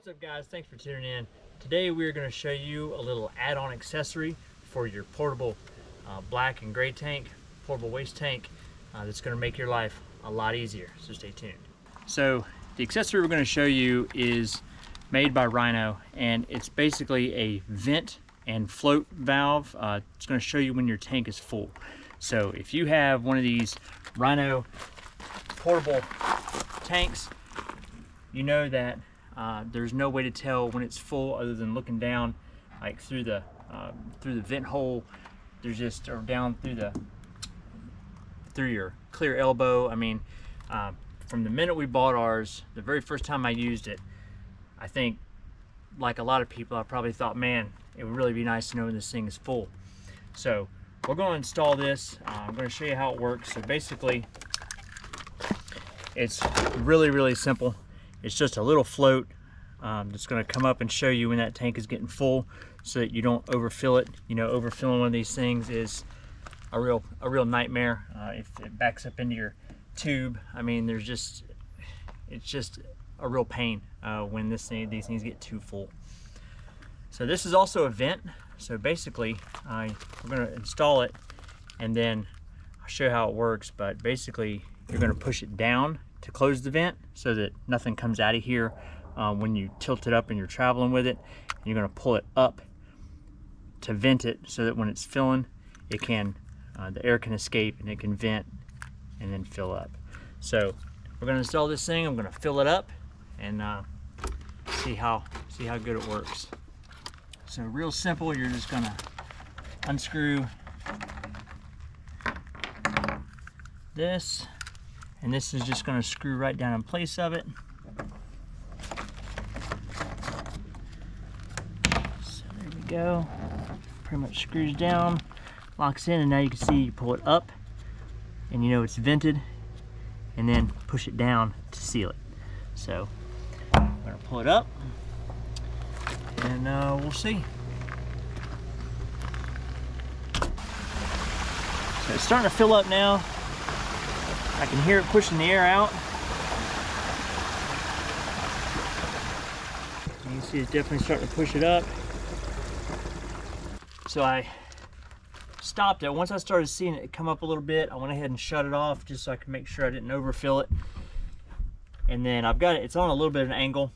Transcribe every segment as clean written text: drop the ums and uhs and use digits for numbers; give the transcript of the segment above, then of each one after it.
What's up guys, thanks for tuning in. Today we're going to show you a little add-on accessory for your portable black and gray tank, portable waste tank, that's going to make your life a lot easier, so stay tuned. So the accessory we're going to show you is made by Rhino, and it's basically a vent and float valve. It's going to show you when your tank is full. So if you have one of these Rhino portable tanks, you know that there's no way to tell when it's full other than looking down, like through the vent hole. There's just, or down through your clear elbow. I mean, from the minute we bought ours, the very first time I used it, I think, like a lot of people, I probably thought, man, it would really be nice to know when this thing is full. So we're going to install this. I'm going to show you how it works. So basically, it's really simple. It's just a little float that's going to come up and show you when that tank is getting full, so that you don't overfill it. You know, overfilling one of these things is a real nightmare. If it backs up into your tube, I mean, it's just a real pain when these things get too full. So this is also a vent. So basically, we're going to install it, and then I'll show you how it works. But basically, you're going to push it down to close the vent so that nothing comes out of here when you tilt it up and you're traveling with it. And you're going to pull it up to vent it so that when it's filling, it can the air can escape and it can vent and then fill up. So we're going to install this thing. I'm going to fill it up and see how good it works. So real simple. You're just going to unscrew this, and this is just going to screw right down in place of it. So there we go. Pretty much screws down, locks in, and now you can see you pull it up and you know it's vented, and then push it down to seal it. So I'm going to pull it up and we'll see. So it's starting to fill up now. I can hear it pushing the air out. You can see it's definitely starting to push it up. So I stopped it. Once I started seeing it come up a little bit, I went ahead and shut it off just so I could make sure I didn't overfill it. And then I've got it, it's on a little bit of an angle.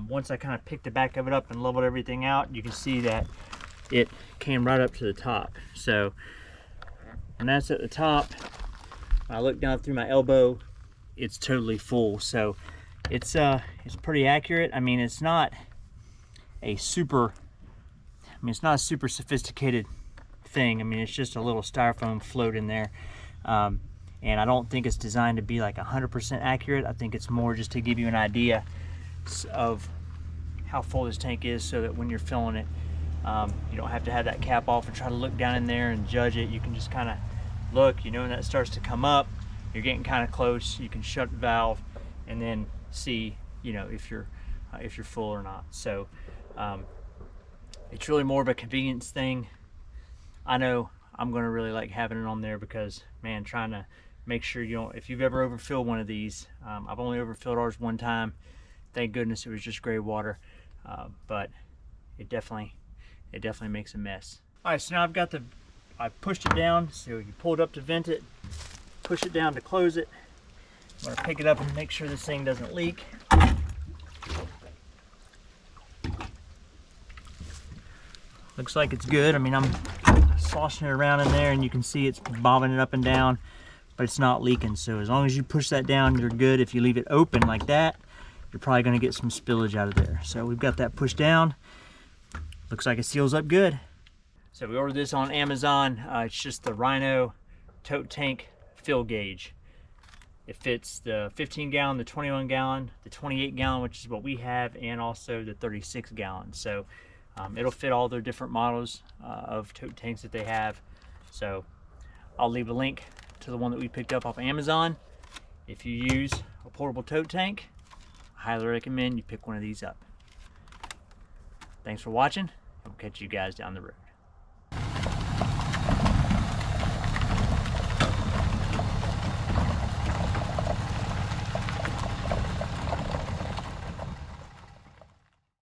Once I kind of picked the back of it up and leveled everything out, you can see that it came right up to the top. So when that's at the top, I look down through my elbow, it's totally full. So it's pretty accurate. I mean, it's not a super sophisticated thing. I mean, it's just a little styrofoam float in there. And I don't think it's designed to be like 100% accurate. I think it's more just to give you an idea of how full this tank is, so that when you're filling it, you don't have to have that cap off and try to look down in there and judge it. You can just kind of look, you know, when that starts to come up, you're getting kind of close, you can shut the valve and then see, you know, if you're full or not. So it's really more of a convenience thing. I know I'm going to really like having it on there because, man, trying to make sure you don't, if you've ever overfilled one of these, I've only overfilled ours one time. Thank goodness it was just gray water, but it definitely makes a mess. All right, so now I pushed it down, so you pull it up to vent it, push it down to close it. I'm going to pick it up and make sure this thing doesn't leak. Looks like it's good. I mean, I'm sloshing it around in there and you can see it's bobbing it up and down, but it's not leaking. So as long as you push that down, you're good. If you leave it open like that, you're probably going to get some spillage out of there. So we've got that pushed down. Looks like it seals up good. So we ordered this on Amazon. It's just the Rhino Tote Tank fill gauge. It fits the 15 gallon, the 21 gallon, the 28 gallon, which is what we have, and also the 36 gallon. So it'll fit all their different models of tote tanks that they have. So I'll leave a link to the one that we picked up off Amazon. If you use a portable tote tank, I highly recommend you pick one of these up. Thanks for watching. I'll catch you guys down the road.